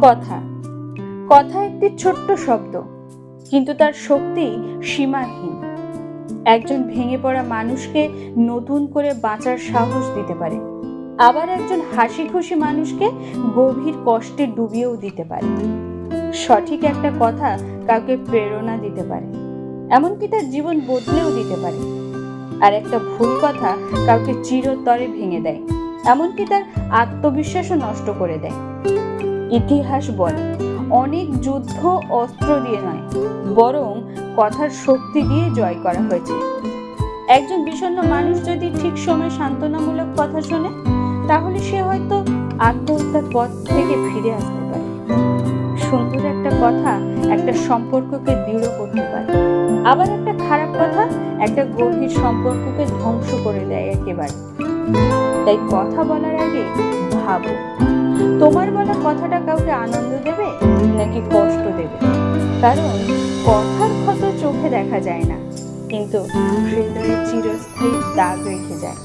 কথা কথা একটি ছোট্ট শব্দ, কিন্তু তার শক্তি সীমাহীন। একজন ভেঙে পড়া মানুষকে নতুন করে বাঁচার সাহস দিতে পারে, আবার একজন হাসি খুশি মানুষকে গভীর কষ্টে ডুবিয়েও দিতে পারে। সঠিক একটা কথা কাউকে প্রেরণা দিতে পারে, এমনকি তার জীবন বদলেও দিতে পারে। আর একটা ভুল কথা কাউকে চিরতরে ভেঙে দেয়, এমনকি তার আত্মবিশ্বাসও নষ্ট করে দেয়। ইতিহাস বলে অনেক যুদ্ধ অস্ত্র দিয়ে নয়, বরং কথার শক্তি দিয়ে জয় করা হয়েছে। একজন বিষণ্ণ মানুষ যদি ঠিক সময় সান্ত্বনামূলক কথা শোনে, তাহলে সে হয়তো আত্মহত্যার পথ থেকে ফিরে আসতে পারে। সুন্দর একটা কথা একটা সম্পর্ককে দৃঢ় করতে পারে, আবার একটা খারাপ কথা একটা গভীর সম্পর্ককে ধ্বংস করে দেয় একেবারে। তাই কথা বলার আগে ভাবো, তোমার বলা কথাটা কাউকে আনন্দ দেবে নাকি কষ্ট দেবে। কারণ কথার ক্ষত চোখে দেখা যায় না, কিন্তু হৃদয়ে চিরস্থায়ী দাগ রেখে যায়।